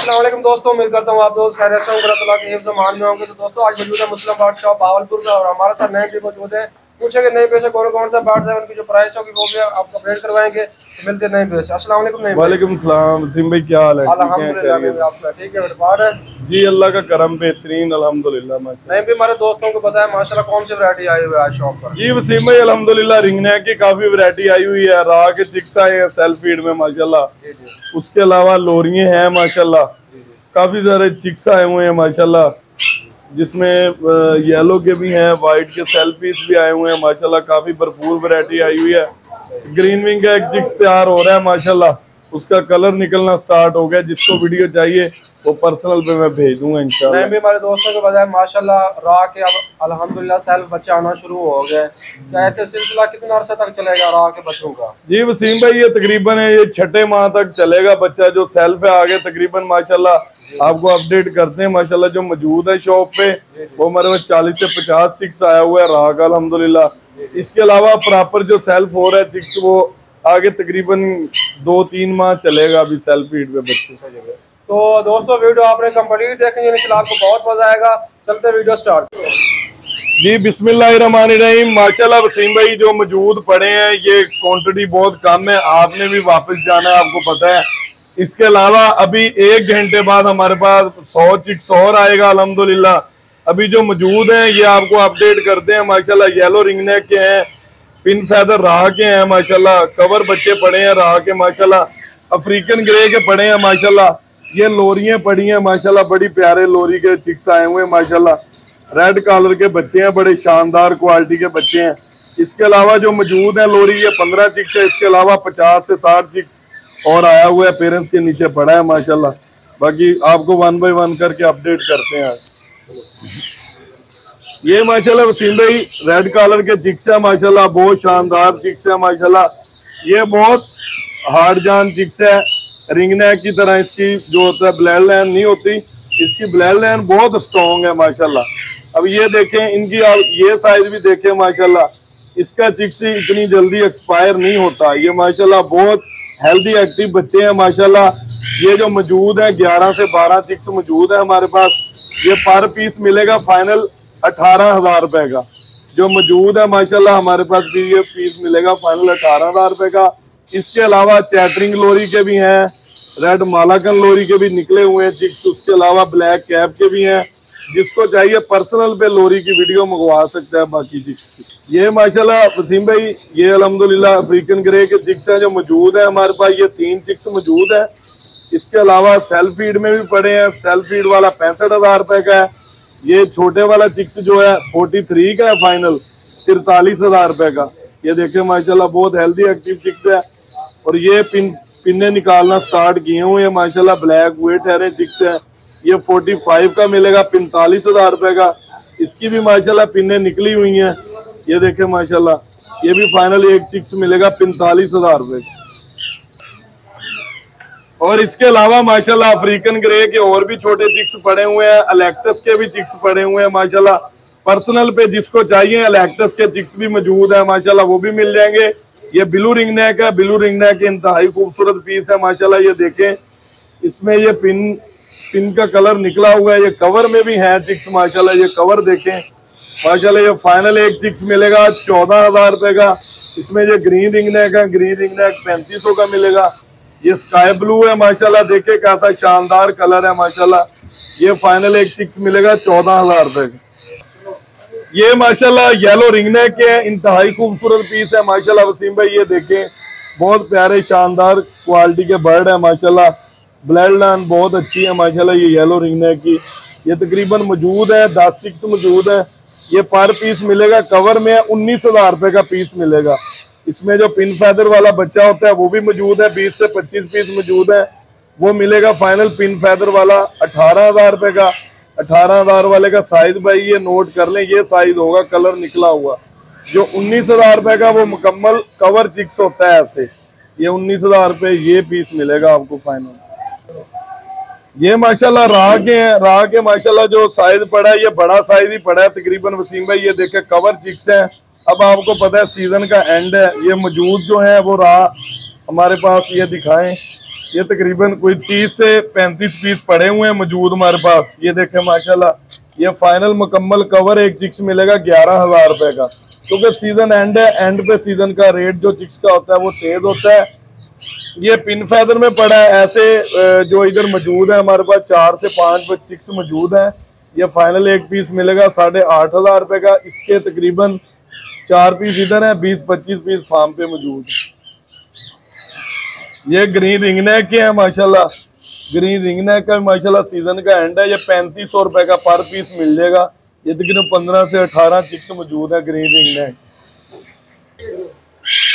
अस्सलाम वालेकुम दोस्तों, उम्मीद करता हूँ आप दोस्त खैरियत से होंगे, अल्लाह के हिफ्ज़ मान में होंगे। तो दोस्तों आज मौजूद है मुस्लिम बार्ड शॉप भावलपुर का और हमारे साथ नए भी मौजूद है। पूछेंगे नए पैसे कौन कौन सा बार्ड है, उनकी जो प्राइस होगी वो भी आपको अपडेट करवाएंगे। तो मिलते नए पैसे। अस्सलाम वालेकुम। नए वालेकुम सलाम वसीम भाई, क्या हाल है? अल्हम्दुलिल्लाह ठीक है। बार्ड है जी, अल्लाह का करम बेहतरीन अल्हम्दुलिल्लाह। नहीं भी हमारे दोस्तों को बताया माशाल्लाह कौन सी वैरायटी आई हुई है आज शॉप पर। जी वसीम भाई अल्हम्दुलिल्लाह रिंगनेक की काफी वैरायटी आई हुई है। राह के चिक्स आए हैं सेल्फ फीड में माशाल्लाह। उसके अलावा लोरिये हैं माशाल्लाह, काफी सारे चिक्स आए हुए हैं माशाल्लाह, जिसमें येलो के भी हैं, वाइट के सेल्फ पीस भी आए हुए हैं माशाल्लाह। काफी भरपूर वैरायटी आई हुई है। ग्रीन विंग का एक चिक्स तैयार हो रहा है माशाल्लाह, उसका कलर निकलना स्टार्ट हो गया। जिसको वीडियो चाहिए वो पर्सनल पे मैं भेज दूंगा इंशाल्लाह। मैं भी हमारे दोस्तों को बताया माशाल्लाह राह के अब अल्हम्दुलिल्लाह सेल्फ बच्चे आना शुरू हो गए। क्या ऐसे सिलसिला कितना अर्सा तक चलेगा राह के बच्चों का? जी वसीम भाई ये तकरीबन ये 6ठे माह तक चलेगा बच्चा जो सेल्फ है। आगे तकरीबन माशाल्लाह आपको अपडेट करते हैं माशाल्लाह। जो मौजूद है शॉप पे वो हमारे पास 40 से 50 चिक्स आया हुआ है राह का अल्हम्दुलिल्लाह। इसके अलावा प्रॉपर जो सेल्फ हो रहा है चिक्स वो आगे तकरीबन 2-3 माह चलेगा अभी सेल्फ फीड पे बच्चे। तो दोस्तों वीडियो आपने कंप्लीट देखेंगे इंशाल्लाह आपको बहुत मजा आएगा। चलते वीडियो स्टार्ट। जी बिस्मिल्लाहिर्रहमानिर्रहीम। माशाल्लाह वसीम भाई जो मौजूद पड़े हैं ये क्वांटिटी बहुत कम है, आपने भी वापस जाना है आपको पता है। इसके अलावा अभी 1 घंटे बाद हमारे पास 100 चिक्स और आएगा अल्हम्दुलिल्लाह। अभी जो मौजूद हैं ये आपको अपडेट करते हैं माशाल्लाह। येलो रिंगनेक के हैं, पिन फैदर राह के हैं माशाल्लाह, कवर बच्चे पड़े हैं राह के माशाल्लाह, अफ्रीकन ग्रे के पड़े हैं माशाल्लाह। ये लोरियां पड़ी हैं माशाल्लाह, बड़ी प्यारे लोरी के चिक्स आए हुए हैं माशाल्लाह। रेड कलर के बच्चे हैं, बड़े शानदार क्वालिटी के बच्चे हैं। इसके अलावा जो मौजूद है लोरी ये 15 चिक्स है। इसके अलावा 50 से 60 चिक्स और आया हुआ है, पेरेंट्स के नीचे पड़ा है माशाल्लाह। बाकी आपको 1 बाय 1 करके अपडेट करते हैं। ये माशाल्लाह वसीम भाई रेड कलर के चिक्स है माशाल्लाह, बहुत शानदार चिक्स है माशाल्लाह। ये बहुत हार्ड जान चिक्स है, रिंगनेक की तरह इसकी जो होता है ब्लड लाइन नहीं होती, इसकी ब्लड लाइन बहुत स्ट्रॉन्ग है माशाल्लाह। अब ये देखें इनकी, आप ये साइज भी देखें माशाल्लाह, इसका चिक्स इतनी जल्दी एक्सपायर नहीं होता। ये माशाल्लाह बहुत हेल्दी एक्टिव बच्चे हैं माशाल्लाह। ये जो मौजूद है 11 से 12 चिक्स मौजूद है हमारे पास। ये पर पीस मिलेगा फाइनल 18,000 रुपए का जो मौजूद है माशाल्लाह हमारे पास भी। ये पीस मिलेगा फाइनल 18,000 रुपए का। इसके अलावा चैटरिंग लोरी के भी हैं, रेड मालाकन लोरी के भी निकले हुए हैं चिक्स। उसके अलावा ब्लैक कैप के भी हैं, जिसको चाहिए पर्सनल पे लोरी की वीडियो मंगवा सकता है बाकी चिक्स। ये माशाल्लाह वसीम भाई ये अल्हम्दुलिल्लाह अफ्रीकन ग्रे के चिक्स हैं जो मौजूद है हमारे पास। ये 3 चिक्स मौजूद है। इसके अलावा सेल्फ फीड में भी पड़े हैं। सेल्फ फीड वाला 65,000 रुपए का है। ये छोटे वाला चिक्स जो है 43 का है फाइनल 43,000 रुपए का। ये देखें माशाल्लाह बहुत हेल्दी एक्टिव चिक्स है। और ये पिन्ने निकालना स्टार्ट किए हुए हैं माशाल्लाह, ब्लैक वेट है चिक्स है। ये 45 का मिलेगा 45,000 रुपए का। इसकी भी माशाल्लाह पिन्ने निकली हुई हैं। ये देखें माशाल्लाह ये भी फाइनल एक चिक्स मिलेगा 45,000 रुपए। और इसके अलावा माशाल्लाह अफ्रीकन ग्रे के और भी छोटे चिक्स पड़े हुए हैं, अलेक्टस के भी चिक्स पड़े हुए हैं माशाल्लाह। पर्सनल पे जिसको चाहिए अलेक्टस के चिक्स भी मौजूद है माशाल्लाह, वो भी मिल जाएंगे। ये ब्लू रिंगनेक है, ब्लू रिंगनेक के इंतहाई खूबसूरत पीस है माशाल्लाह। ये देखें इसमें ये पिन का कलर निकला हुआ है। ये कवर में भी है चिक्स माशाल्लाह। ये कवर देखें माशाल्लाह। ये फाइनल एक चिक्स मिलेगा 14,000 रुपए का। इसमें ये ग्रीन रिंगनेक है, ग्रीन रिंगनेक 3500 का मिलेगा। ये स्काई ब्लू है माशाल्लाह, देखे कैसा शानदार कलर है माशाल्लाह। ये फाइनल एक चिक्स मिलेगा 14,000 रुपए का। ये माशाल्लाह येलो रिंगनेक के हैं, इंतहाई खूबसूरत पीस है माशाल्लाह वसीम भाई। ये देखें बहुत प्यारे शानदार क्वालिटी के बर्ड है माशाल्लाह। ब्लड लाइन बहुत अच्छी है माशाल्लाह ये येलो रिंगनेक की। ये तकरीबन मौजूद है 10 चिक्स मौजूद है। ये पर पीस मिलेगा कवर में 19,000 रुपए का पीस मिलेगा। इसमें जो पिन फैदर वाला बच्चा होता है वो भी मौजूद है, 20 से 25 पीस मौजूद है। वो मिलेगा फाइनल पिन फैदर वाला 18,000 रुपए का। 18,000 वाले का साइज भाई ये नोट कर लें, ये साइज होगा कलर निकला हुआ। जो 19,000 रुपए का वो मुकम्मल कवर चिक्स होता है ऐसे। ये 19,000 रुपए ये पीस मिलेगा आपको फाइनल। ये माशाल्लाह राह के हैं, राह के माशाल्लाह जो साइज पड़ा है ये बड़ा साइज ही पड़ा है तकरीबन वसीम भाई। ये देखे कवर चिक्स है। अब आपको पता है सीजन का एंड है, ये मौजूद जो है वो राह हमारे पास ये दिखाएं। ये तकरीबन कोई 30 से 35 पीस पड़े हुए हैं मौजूद हमारे पास। ये देखें माशाल्लाह, ये फाइनल मुकम्मल कवर एक चिक्स मिलेगा 11,000 रुपए का, क्योंकि सीजन एंड है। एंड पे सीजन का रेट जो चिक्स का होता है वो तेज होता है। ये पिन फैदर में पड़ा है। ऐसे जो इधर मौजूद है हमारे पास 4 से 5 चिक्स मौजूद हैं। ये फाइनल एक पीस मिलेगा 8,500 रुपए का। इसके तकरीबन 4 पीस इधर है, 20-25 पीस फार्म पे मौजूद है। ये ग्रीन रिंगनेक के है माशाल्लाह, ग्रीन रिंगनेक का माशाल्लाह सीजन का एंड है। ये 3500 रुपए का पर पीस मिल जाएगा। ये तकरीबन 15 से 18 चिक्स मौजूद है ग्रीन रिंगनेक।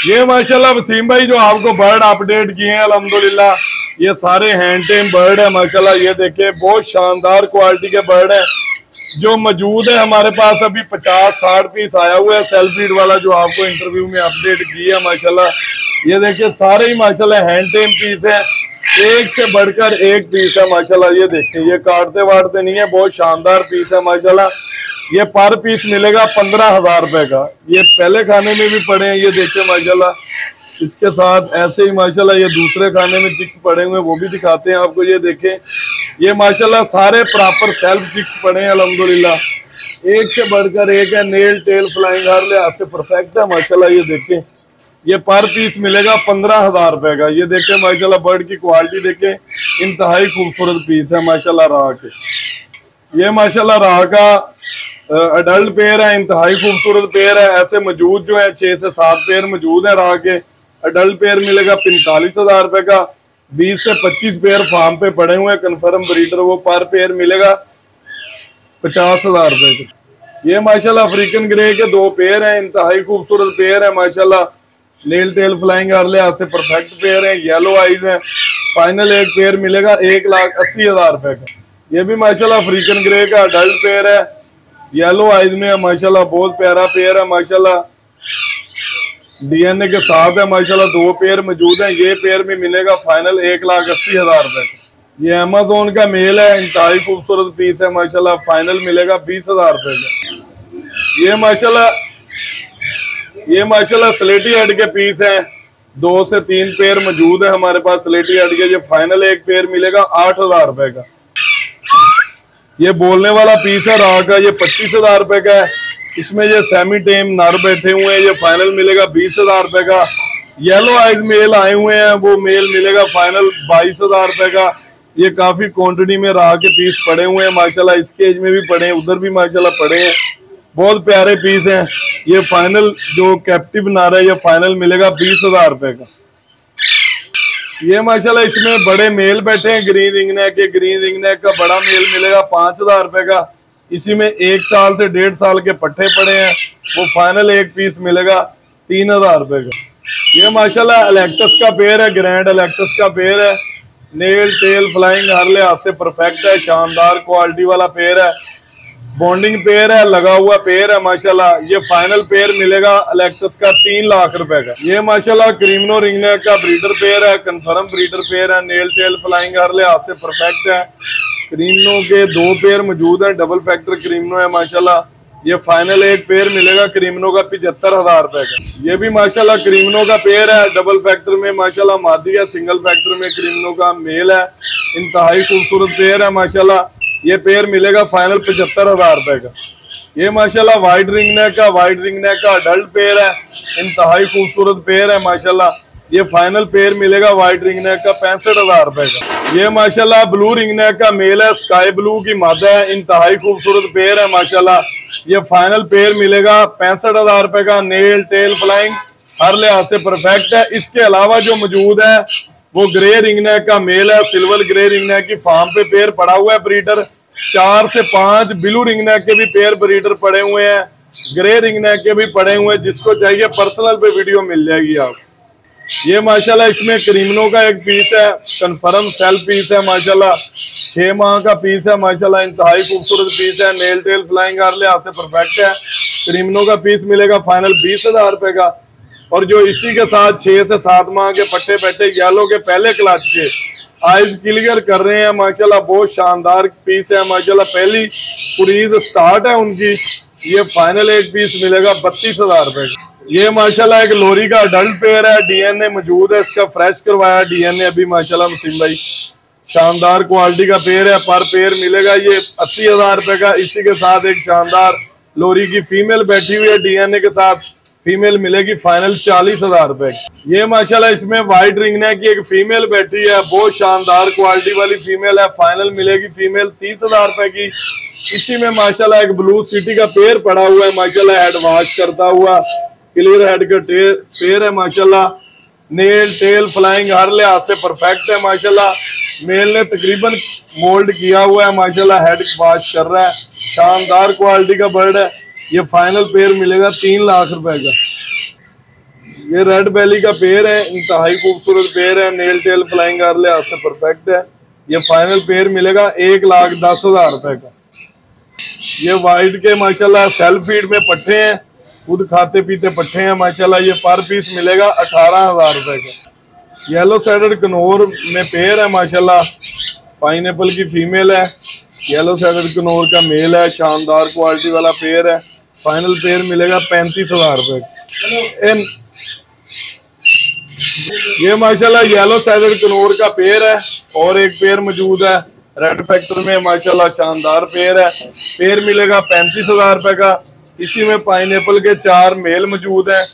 ये माशाल्लाह वसीम भाई जो आपको बर्ड अपडेट किए हैं अल्हम्दुलिल्लाह, ये सारे हैंड टेम बर्ड है माशाल्लाह। ये देखिए बहुत शानदार क्वालिटी के बर्ड है जो मौजूद है हमारे पास। अभी 50-60 पीस आया हुआ है सेल्फ फीड वाला जो आपको इंटरव्यू में अपडेट किया है माशाल्लाह। ये देखिए सारे ही माशाल्लाह हैंड टेम पीस है, एक से बढ़कर एक पीस है माशाल्लाह। ये देखिए ये काटते वाटते नहीं है, बहुत शानदार पीस है माशाल्लाह। ये पर पीस मिलेगा 15,000 रुपए का। ये पहले खाने में भी पड़े हैं, ये देखिए माशाल्लाह। इसके साथ ऐसे ही माशाल्लाह ये दूसरे खाने में चिक्स पड़े हुए हैं, वो भी दिखाते हैं आपको। ये देखें ये माशाल्लाह सारे प्रॉपर सेल्फ चिक्स पड़े हैं अल्हम्दुलिल्लाह, एक से बढ़कर एक है। नेल टेल फ्लाइंग हर लिहाज से परफेक्ट है माशाल्लाह। ये देखें ये पर पीस मिलेगा 15,000 रुपए का। ये देखें माशाल्लाह बर्ड की क्वालिटी देखें, इंतहाई खूबसूरत पीस है माशाल्लाह राह के। ये माशाल्लाह राह का अडल्ट पेयर है, इंतहाई खूबसूरत पेयर है। ऐसे मौजूद जो है 6 से 7 पेयर मौजूद है राह के। अडल्ट पेयर मिलेगा 45,000 रुपए का। 20 से 25 पेयर फार्म पे पड़े हुए हैं कन्फर्म ब्रीडर, वो पर पेयर मिलेगा 50,000 रुपए का। ये माशाल्लाह अफ्रीकन ग्रे के 2 पेयर हैं, इंतहाई खूबसूरत पेयर है माशाल्लाह। नेल टेल फ्लाइंग हर लिहाज से परफेक्ट पेयर है, येलो आइज है। फाइनल एक पेयर मिलेगा 1,80,000 रुपए का। ये भी माशाल्लाह अफ्रीकन ग्रे का अडल्ट पेयर है, येलो आइज में है माशाल्लाह। बहुत प्यारा पेयर है माशाल्लाह, डीएनए के साथ है माशाल्लाह। 2 पेयर मौजूद है। ये पेयर में मिलेगा फाइनल 1,80,000 रुपए का। ये अमेज़न का मेल है, इंतहाई खूबसूरत पीस है माशाल्लाह। फाइनल मिलेगा 20,000 रुपए का। ये माशाल्लाह स्लेटी हेड के पीस हैं, 2 से 3 पेयर मौजूद है हमारे पास स्लेटी हेड के। ये फाइनल एक पेयर मिलेगा 8,000 रुपए का। ये बोलने वाला पीस है राह का, ये 25,000 रुपए का है। इसमें ये सेमी टेम नर बैठे हुए हैं, ये फाइनल मिलेगा 20,000 रुपए का। येलो आइज मेल आए हुए हैं, वो मेल मिलेगा फाइनल 22,000 रुपए का। ये काफी क्वांटिटी में राह के पीस पड़े हुए हैं माशाल्लाह। इस केज में भी पड़े हैं, उधर भी माशाल्लाह पड़े हैं, बहुत प्यारे पीस हैं। ये फाइनल जो कैप्टिव नर है ये फाइनल मिलेगा 20,000 रुपए का। ये माशाल्लाह इसमें बड़े मेल बैठे हैं ग्रीन रिंगनेक के। ग्रीन रिंगनेक का बड़ा मेल मिलेगा 5,000 रुपए का। इसी में 1 साल से 1.5 साल के पट्टे पड़े हैं, वो फाइनल एक पीस मिलेगा 3,000 रुपए का। ये माशाल्लाह एलेक्टस का पेयर है, ग्रैंड एलेक्टस का पेयर है। नेल टेल फ्लाइंग हर लिहाज से परफेक्ट है, शानदार क्वालिटी वाला पेयर है। बॉन्डिंग पेयर है, लगा हुआ पेयर है माशाल्लाह। ये फाइनल पेयर मिलेगा एलेक्टस का 3 लाख रुपए का। ये माशाल्लाह क्रीमनो रिंगनेक का ब्रीडर पेयर है, कंफर्म ब्रीडर पेयर है। नेल टेल फ्लाइंग हर लिहाज से परफेक्ट है। क्रीमनो के 2 पेयर मौजूद है, डबल फैक्टर क्रीमनो है माशाल्लाह। ये फाइनल एक पेयर मिलेगा क्रीमनो का 75,000 रुपए का। ये भी माशाल्लाह क्रीमनो का पेयर है, डबल फैक्टर में माशाल्लाह मादी है, सिंगल फैक्टर में क्रीमनो का मेल है। इंतहाई खूबसूरत पेयर है माशाल्लाह। ये पेयर मिलेगा फाइनल 75,000 रुपए का। ये माशाल्लाह वाइट रिंगनेक का अडल्ट पेयर है, इंतहाई खूबसूरत पेयर है माशाल्लाह। ये फाइनल पेयर मिलेगा वाइट रिंगनेक का 65,000 रुपए का। ये माशाल्लाह ब्लू रिंगनेक का मेल है, स्काई ब्लू की मादा है, इंतहाई खूबसूरत पेयर है माशाल्लाह। ये फाइनल पेयर मिलेगा 65,000 रुपए का। नेल टेल फ्लाइंग हर लिहाज से परफेक्ट है। इसके अलावा जो मौजूद है वो ग्रे रिंगनेक का मेल है, सिल्वर ग्रे रिंगनेक की फार्म पे पेयर पड़ा हुआ है ब्रीडर। 4 से 5 ब्लू रिंगनेक के भी पेयर ब्रीडर पड़े हुए हैं, ग्रे रिंगनेक के भी पड़े हुए हैं। जिसको चाहिए पर्सनल पे वीडियो मिल जाएगी आप। ये माशाल्लाह इसमें क्रीमनो का एक पीस है, कंफर्म सेल पीस है माशाल्लाह। 6 माह का पीस है माशाल्लाह, इंतहाई खूबसूरत पीस है। नेल टेल फ्लाइंग हर लिहाज से परफेक्ट है। क्रीमनो का पीस मिलेगा फाइनल 20,000 रुपए का। और जो इसी के साथ 6 से 7 माह के पट्टे बैठे येलो के पहले क्लच के आइज क्लियर कर रहे हैं माशाल्लाह, बहुत शानदार पीस है माशाल्लाह। पहली कुरीज स्टार्ट है उनकी। ये फाइनल एक पीस मिलेगा 32,000 रुपए का। ये माशाल्लाह एक लोरी का अडल्ट पेयर है, डीएनए मौजूद है, इसका फ्रेश करवाया डीएनए अभी माशाल्लाह वसीम भाई। शानदार क्वालिटी का पेयर है, पर पेयर मिलेगा ये 80,000 रुपए का। इसी के साथ एक शानदार लोरी की फीमेल बैठी हुई है डीएनए के साथ, फीमेल मिलेगी फाइनल 40,000 रुपए। ये माशाल्लाह इसमें व्हाइट रिंगनेक की एक फीमेल बैठी है, बहुत शानदार क्वालिटी वाली फीमेल है, फाइनल मिलेगी फीमेल 30,000 रुपए की। इसी में माशाल्लाह एक ब्लू सिटी का पेयर पड़ा हुआ है माशाल्लाह, हेड वॉश करता हुआ क्लियर हेड का पेयर है माशाल्लाह। नेल टेल फ्लाइंग हर लिहाज से परफेक्ट है माशाल्लाह। मेल ने तकरीबन मोल्ड किया हुआ है माशाल्लाह, हेड वॉश कर रहा है, शानदार क्वालिटी का बर्ड है। ये फाइनल पेयर मिलेगा 3 लाख रुपए का। ये रेड बेली का पेयर है, इंतहाई खूबसूरत पेयर है, नेल टेल फ्लाइंग हर लिहाज से परफेक्ट है। ये फाइनल पेयर मिलेगा 1,10,000 रुपए का। ये वाइट के माशाल्लाह सेल्फ फीड में पट्टे हैं, खुद खाते पीते पट्टे हैं माशाल्लाह। ये पर पीस मिलेगा 18,000 रुपए का। येलो सैडेड कनौर में पेयर है माशाल्लाह, पाइनएप्पल की फीमेल है, येलो सैडेड कनौर का मेल है, शानदार क्वालिटी वाला पेयर है। फाइनल पेयर मिलेगा 35,000 रुपए का। ये माशाल्लाह येलो सैडेड कनौर का पेयर है, और एक पेयर मौजूद है रेड फैक्टर में माशाल्लाह, शानदार पेयर है। पेयर मिलेगा 35,000 रुपए का। इसी में पाइनएप्पल के 4 मेल मौजूद हैं,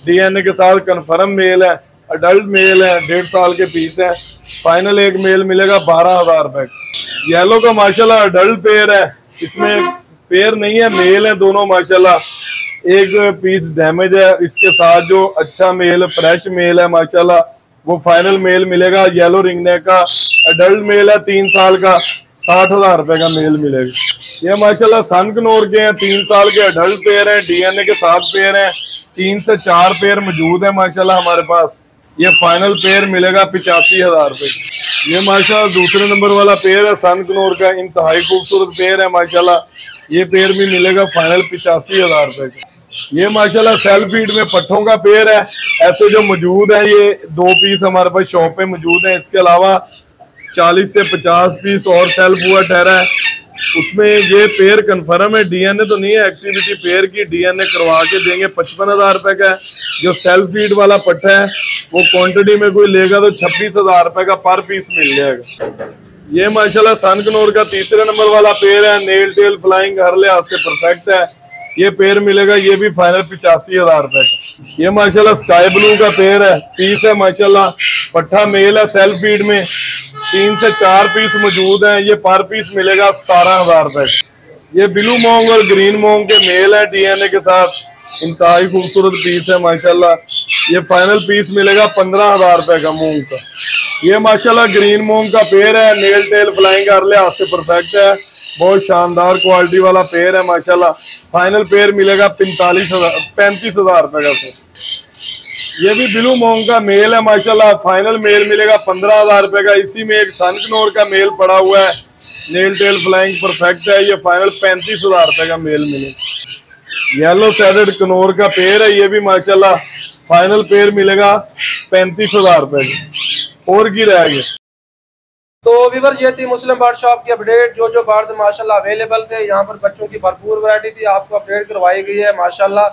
डीएनए के साथ कंफर्म मेल है, अडल्ट मेल है, 1.5 साल के पीस है। फाइनल एक मेल मिलेगा 12,000 रुपए। येलो का माशाल्लाह अडल्ट पेयर है, इसमें पेयर नहीं है, मेल है दोनों माशाल्लाह। एक पीस डैमेज है, इसके साथ जो अच्छा मेल फ्रेश मेल है माशाल्लाह, वो फाइनल मेल मिलेगा। येलो रिंगनेक का अडल्ट मेल है 3 साल का, 60,000 रुपए का मेल मिलेगा। ये माशाल्लाह सन कनौर के हैं, 3 साल के अडल्ट पेयर हैं, डीएनए के 7 पेयर हैं, 3 से 4 पेयर मौजूद है माशाल्लाह हमारे पास। ये फाइनल पेयर मिलेगा 85,000 रुपए। ये माशाल्लाह दूसरे नंबर वाला पेयर है सन कनौर का, इंतहाई खूबसूरत पेयर है माशाल्लाह। ये पेयर भी मिलेगा फाइनल 85,000 रुपए का। ये माशाल्लाह सेल्फ फीड में पट्ठों का पेयर है, ऐसे जो मौजूद है ये 2 पीस हमारे पास शॉप पे मौजूद है। इसके अलावा 40 से 50 पीस और सेल्फ हुआ ठहरा है, उसमें ये पेयर कंफर्म है, डीएनए तो नहीं है, एक्टिविटी पेयर की डीएनए करवा के देंगे 55,000 रुपए का। जो सेल्फ फीड वाला पट्टा है वो क्वांटिटी में कोई लेगा तो 26,000 रुपए का पर पीस मिल जाएगा। ये माशाल्लाह सन कनौर का तीसरे नंबर वाला पेयर है, नेल टेल फ्लाइंग हर लिहाज से परफेक्ट है। ये पेयर मिलेगा, ये भी फाइनल 85,000 रुपए का। ये माशाल्लाह स्काई ब्लू का पेयर है, पीस है माशाल्लाह, पट्ठा मेल है, सेल्फ फीड में 3 से 4 पीस मौजूद हैं। ये पर पीस मिलेगा 17,000 रुपए। ये ब्लू मोंग और ग्रीन मोंग के मेल है डीएनए के साथ, इंतहाई खूबसूरत पीस है माशाल्लाह। ये फाइनल पीस मिलेगा 15,000 रुपए का मूंग का। ये माशाल्लाह ग्रीन मोंग का पेयर है, नेल टेल फ्लाइंग हर लिहाज से परफेक्ट है, बहुत शानदार क्वालिटी वाला पेयर है माशाल्लाह। फाइनल पेयर मिलेगा 35,000 रुपए का। ये भी ब्लू मोंग का मेल है माशाल्लाह, फाइनल मेल मिलेगा 15,000 रुपए का। इसी में एक सन कनौर का मेल पड़ा हुआ है, नेल टेल फ्लाइंग परफेक्ट है, ये फाइनल 35,000 रुपए का मेल मिलेगा। येलो सैडेड कनौर का पेयर है, ये भी माशाल्लाह फाइनल पेयर मिलेगा 35,000 रुपए का। और की रह गया। तो व्यूअर्स ये थी मुस्लिम बर्ड शॉप की अपडेट। जो जो बर्ड माशाल्लाह अवेलेबल थे, यहाँ पर बच्चों की भरपूर वैरायटी थी, आपको अपडेट करवाई गई है माशाल्लाह।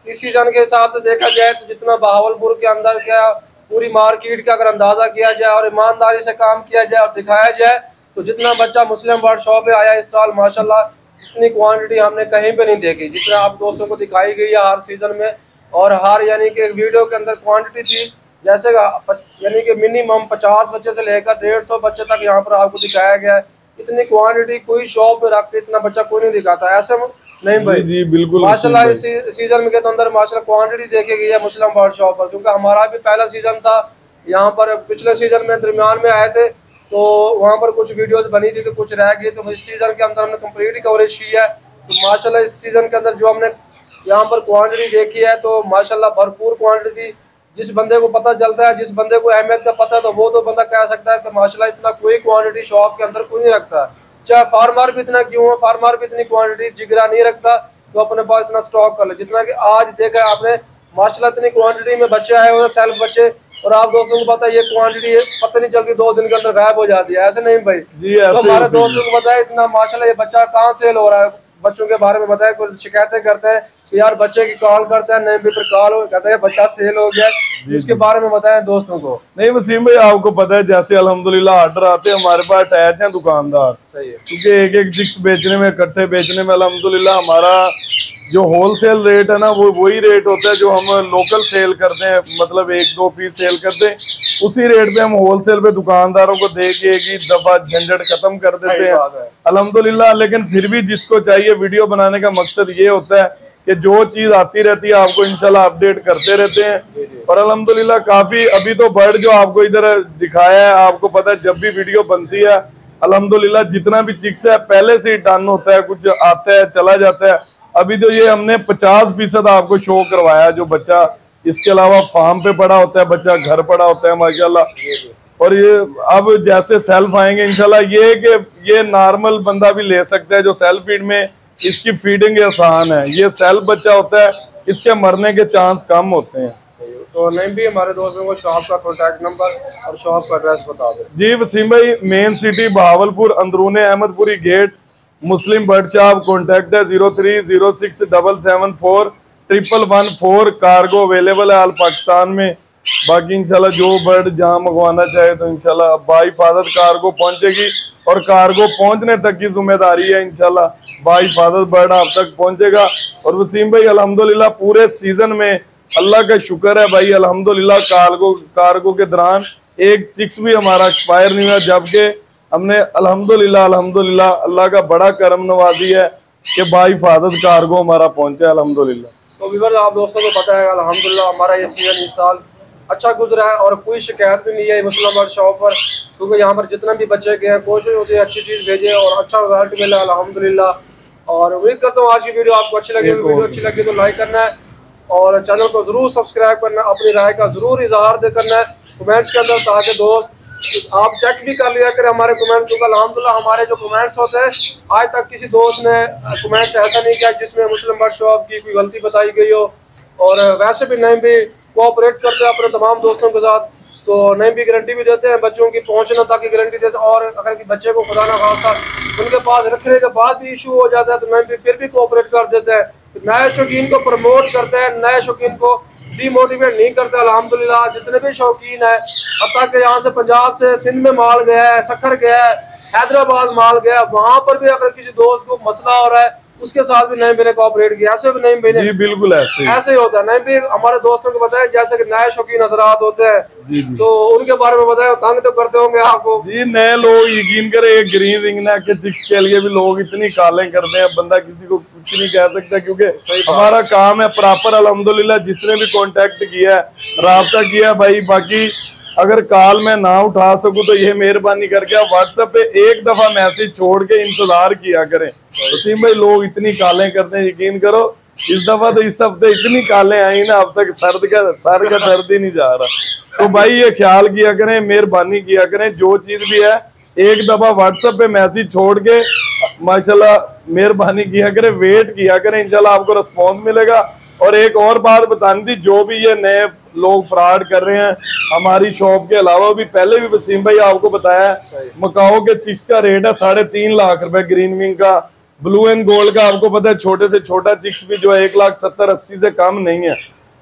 इस सीजन के हिसाब से देखा जाए तो जितना बहावलपुर के अंदर क्या पूरी मार्केट का अगर अंदाजा किया जाए और ईमानदारी से काम किया जाए और दिखाया जाए, तो जितना बच्चा मुस्लिम बर्ड शॉप पे आया इस साल माशाल्लाह, इतनी क्वांटिटी हमने कहीं पे नहीं देखी जितना आप दोस्तों को दिखाई गई है हर सीजन में। और हर यानी कि वीडियो के अंदर क्वांटिटी थी, जैसे यानी कि मिनिमम 50 बच्चे से लेकर 150 बच्चे तक यहाँ पर आपको दिखाया गया है। इतनी क्वांटिटी कोई शॉप पे रख के इतना बच्चा कोई नहीं दिखाता, ऐसे नहीं भाई जी बिल्कुल माशाल्लाह। इस सीजन के अंदर माशाल्लाह क्वांटिटी देखी गई है मुस्लिम बर्ड शॉप पर, क्योंकि हमारा भी पहला सीजन था यहाँ पर। पिछले सीजन में दरमियान में आए थे तो वहाँ पर कुछ वीडियोस बनी थी तो कुछ रह गई, तो इस सीजन के अंदर हमने कम्प्लीट कवरेज की है। तो माशाल्लाह इस सीजन के अंदर जो हमने यहाँ पर क्वांटिटी देखी है तो माशाल्लाह भरपूर क्वांटिटी थी। जिस बंदे को पता चलता है, जिस बंदे को अहमियत का पता है, तो वो तो बंदा कह सकता है कि माशाल्लाह इतना कोई क्वांटिटी शॉप के अंदर कोई नहीं रखता। चाहे फार्मर भी इतना क्यों है, फार्मर भी इतनी क्वांटिटी जिगरा नहीं रखता तो अपने पास इतना स्टॉक कर ले जितना कि आज देखा आपने माशाल्लाह इतनी क्वांटिटी में बच्चे आए हुए सेल्फ बच्चे। और आप दोस्तों को पता है ये क्वांटिटी पता नहीं चलती 2 दिन के अंदर गायब हो जाती है, ऐसे नहीं भाई जी। तो हमारे दोस्तों को पता है इतना माशाल्लाह ये बच्चा कहाँ सेल हो रहा है, बच्चों के बारे में बताए, कुछ शिकायतें करते हैं कि यार बच्चे की कॉल करते हैं, नहीं भी फिर कॉल हो कहते हैं बच्चा सेल हो गया, इसके बारे में बताएं दोस्तों को। नहीं वसीम भाई, आपको पता है जैसे अल्हम्दुलिल्लाह ऑर्डर आते हैं हमारे पास अटैच हैं दुकानदार, सही है, क्योंकि एक एक चिक्स बेचने में, इकट्ठे बेचने में अल्हम्दुलिल्लाह हमारा जो होलसेल रेट है ना वो वही रेट होता है जो हम लोकल सेल करते हैं, मतलब 1-2 पीस सेल करते हैं उसी रेट पे हम होलसेल पे दुकानदारों को दे के एक ही दफा झंझट खत्म कर देते हैं अल्हम्दुलिल्लाह। लेकिन फिर भी जिसको चाहिए, वीडियो बनाने का मकसद ये होता है कि जो चीज आती रहती है आपको इंशाल्लाह अपडेट करते रहते हैं। और अल्हम्दुलिल्लाह काफी अभी तो बर्ड जो आपको इधर दिखाया है, आपको पता है जब भी वीडियो बनती है अल्हम्दुलिल्लाह जितना भी चिक्स है पहले से ही डन होता है, कुछ आता है चला जाता है। अभी तो ये हमने 50% आपको शो करवाया जो बच्चा, इसके अलावा फार्म पे पड़ा होता है बच्चा, घर पड़ा होता है माशाल्लाह। और ये अब जैसे सेल्फ आएंगे इंशाल्लाह, ये कि ये नॉर्मल बंदा भी ले सकता है जो सेल्फ फीड में, इसकी फीडिंग आसान है। ये सेल्फ बच्चा होता है, इसके मरने के चांस कम होते हैं। तो नहीं भी हमारे दोस्तों को शॉप का कॉन्टैक्ट नंबर और शॉप का एड्रेस बता दें। जी वसीम भाई, मेन सिटी बहावलपुर, अंदरूने अहमदपुरी गेट, मुस्लिम बर्ड शॉप। कॉन्टैक्ट है 0306774114। कार्गो अवेलेबल है ऑल पाकिस्तान में। बाकी इंशाल्लाह जो बर्ड जहाँ मंगवाना चाहे तो इंशाल्लाह बाहिफाजत कार्गो पहुंचेगी, और कार्गो पहुंचने तक की जिम्मेदारी है इंशाल्लाह, बाहिफाजत बर्ड आप तक पहुंचेगा। और वसीम भाई अल्हम्दुलिल्लाह पूरे सीजन में अल्लाह का शुक्र है भाई, अल्हम्दुलिल्लाह कार्गो के दौरान एक चिक्स भी हमारा एक्सपायर नहीं हुआ, जबकि हमने अल्हम्दुलिल्लाह अल्लाह का बड़ा करम नवाजी है कि बाहिफाजत कार्गो हमारा पहुंचा अल्हम्दुलिल्लाह। तो व्यूअर्स आप दोस्तों को पता है अल्हम्दुलिल्लाह हमारा ये सीजन इस साल अच्छा गुजरा है और कोई शिकायत भी नहीं है मुस्लिम बर्ड शॉप पर, क्योंकि यहाँ पर जितना भी बच्चे गए हैं कोशिश होती है अच्छी चीज़ भेजे और अच्छा रिजल्ट मिला अल्हम्दुलिल्लाह। और उम्मीद करता हूँ आज की वीडियो आपको अच्छी लगी। वीडियो अच्छी लगी तो लाइक करना है और चैनल को जरूर सब्सक्राइब करना है, अपनी राय का जरूर इजहार दे करना है कमेंट्स के अंदर, ताकि दोस्त आप चेक भी कर लिया करें हमारे कमेंट, क्योंकि अल्हम्दुलिल्लाह हमारे जो कमेंट्स होते हैं आज तक किसी दोस्त ने कमेंट्स ऐसा नहीं किया जिसमें मुस्लिम बर्ड शॉप की कोई गलती बताई गई हो। और वैसे भी नहीं भी कोऑपरेट करते हैं अपने तमाम दोस्तों के साथ, तो नहीं भी गारंटी भी देते हैं, बच्चों की पहुंचना तक की गारंटी देते हैं। और अगर कि बच्चे को खुदा ना खास्ता उनके पास रखने के बाद भी इशू हो जाता है तो नहीं भी फिर भी कोऑपरेट कर देते हैं, नए शौकीन को प्रमोट करते हैं, नए शौकीन को डीमोटिवेट नहीं करते। अल्हम्दुलिल्लाह जितने भी शौकीन है, अब तक यहाँ से पंजाब से सिंध में माल गया है, सखर गया है, हैदराबाद माल गया, वहाँ पर भी अगर किसी दोस्त को मसला हो रहा है उसके साथ भी नहीं मैंने कोऑपरेट किया, ऐसे भी नहीं मैंने। जी बिल्कुल ऐसे ही होता है। नहीं भी हमारे दोस्तों को बताया जैसे कि नए शौकीन हजरात होते हैं तो उनके बारे में बताया, तंग तो करते होंगे आपको जी। नए लोग यकीन करें एक ग्रीन रिंगनेक के चिक्स के लिए भी लोग इतनी कालें करते हैं, बंदा किसी को कुछ नहीं कह सकता, क्योंकि हमारा काम है प्रॉपर अल्हम्दुलिल्लाह। जिसने भी कांटेक्ट किया है, राब्ता किया भाई, बाकी अगर कॉल मैं ना उठा सकूं तो ये मेहरबानी करके आप व्हाट्सएप पे एक दफा मैसेज छोड़ के इंतजार किया करें। वसीम भाई लोग इतनी कालें करते हैं, यकीन करो इस दफा तो इस हफ्ते इतनी कालें आई ना, अब तक सर का दर्द ही नहीं जा रहा। तो भाई ये ख्याल किया करें, मेहरबानी किया करें, जो चीज भी है एक दफा व्हाट्सएप पे मैसेज छोड़ के माशाल्लाह मेहरबानी किया करें, वेट किया करें, इंशाल्लाह आपको रिस्पॉन्स मिलेगा। और एक और बात बतानी थी, जो भी ये नए लोग फ्रॉड कर रहे हैं हमारी शॉप के अलावा भी, पहले भी वसीम भाई आपको बताया मकाओ के चिक्स का रेट है 3.5 लाख रुपए, ग्रीन विंग का, ब्लू एंड गोल्ड का आपको पता है छोटे से छोटा चिक्स भी जो है 1,70,80 से कम नहीं है।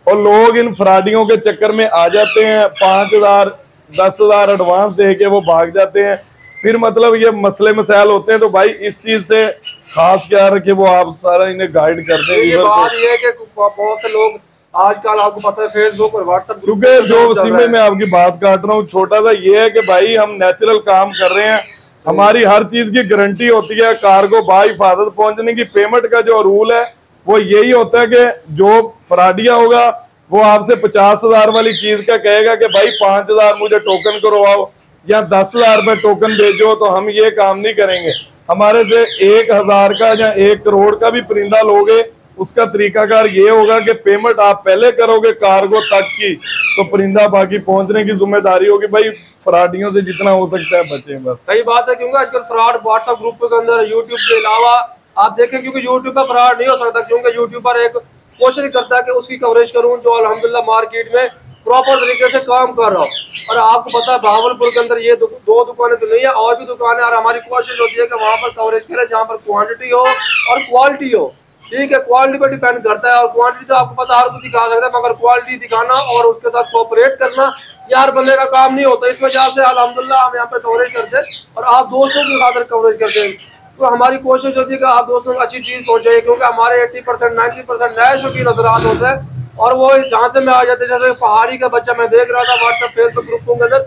और लोग इन फ्रॉडियों के चक्कर में आ जाते हैं, 5,000 10,000 एडवांस दे के वो भाग जाते हैं, फिर मतलब ये मसले मसाइल होते हैं। तो भाई इस चीज से खास ख्याल रखे, वो आप सारा इन्हें गाइड करते हैं। ये बात ये है कि बहुत से लोग आजकल आपको पता है फेसबुक और व्हाट्सएप, क्योंकि जो वसीम में मैं आपकी बात काट रहा हूँ, छोटा सा ये है कि भाई हम नेचुरल काम कर रहे हैं, हमारी हर चीज की गारंटी होती है, कार्गो बाहिफाजत पहुंचने की। पेमेंट का जो रूल है वो यही होता है कि जो फ्रॉडिया होगा वो आपसे 50,000 वाली चीज का कहेगा कि भाई 5,000 मुझे टोकन करवाओ या 10,000 रुपए टोकन भेजो, तो हम ये काम नहीं करेंगे। हमारे से 1,000 का या 1 करोड़ का भी परिंदा लोगे, उसका तरीकाकार ये होगा कि पेमेंट आप पहले करोगे कार्गो तक की, तो परिंदा बाकी पहुंचने की जिम्मेदारी होगी। भाई फ्रॉडियों से जितना हो सकता है बचे बस। सही बात है, क्योंकि आजकल फ्रॉड व्हाट्सएप ग्रुप के अंदर, यूट्यूब के अलावा आप देखें, क्योंकि यूट्यूब पर फ्रॉड नहीं हो सकता, क्योंकि यूट्यूब पर एक कोशिश करता है कि उसकी कवरेज करूं जो अल्हम्दुलिल्लाह मार्केट में प्रॉपर तरीके से काम कर रहा हूँ। और आपको पता है बहावलपुर के अंदर ये 2 दुकानें तो नहीं है, और भी दुकानें, और हमारी कोशिश होती है कि वहाँ पर कवरेज करें जहाँ पर क्वांटिटी हो और क्वालिटी हो। ठीक है, क्वालिटी पर डिपेंड करता है। और क्वांटिटी तो आपको पता हर कुछ दिखा सकता है, मगर क्वालिटी दिखाना और उसके साथ कोऑपरेट करना यार बंदे का काम नहीं होता। इस वजह से अल्हम्दुलिल्लाह हम यहाँ पे कवरेज करते हैं और आप दोस्तों की खातिर कवरेज करते हैं। तो हमारी कोशिश होती है कि आप दोस्तों को अच्छी चीज़ पहुँचाइए, क्योंकि हमारे 80% 90% नए शौकीन हज़रात होते हैं और वो जहाँ से में आ जाते हैं। जैसे पहाड़ी का बच्चा मैं देख रहा था व्हाट्सएप फेसबुक ग्रुपों के अंदर,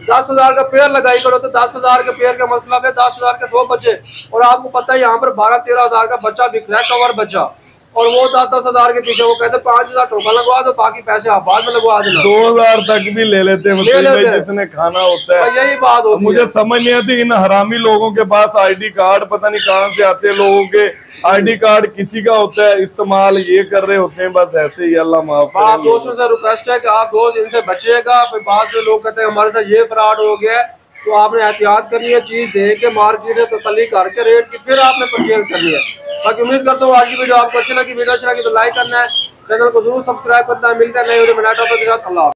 10,000 का पेयर लगाई करो तो 10,000 के पेयर का मतलब है 10,000 के 2 बच्चे। और आपको पता है यहाँ पर 12-13,000 का बच्चा बिक रहा है, कवर बच्चा। और वो 10,000 के पीछे वो कहते 5,000 टोकन लगवा दो, बाकी पैसे आप बाद में लगवा देना। 2,000 तक भी ले लेते हैं भाई जिसने खाना होता है। यही बात होती है। मुझे समझ नहीं आती इन हरामी लोगों के पास आईडी कार्ड पता नहीं कहाँ से आते हैं। लोगों के आईडी कार्ड किसी का होता है, इस्तेमाल ये कर रहे होते हैं, बस ऐसे ही। अल्लाह माफ करे। आप दोस्तों से रिक्वेस्ट है कि आप दोस्त इनसे बचिएगा। फिर बाद में लोग कहते हैं हमारे साथ ये फ्रॉड हो गया है, तो आपने एहतियात करनी है, चीज देख के मार्केट से तसल्ली करके रेट की फिर आपने परचेज करनी है। बाकी उम्मीद करता हूँ आज की वीडियो आपको अच्छी लगी। वीडियो अच्छी लगी तो लाइक करना है, चैनल को जरूर सब्सक्राइब करना है। मिलता है नई वीडियो में नए टॉपिक के साथ। अल्लाह।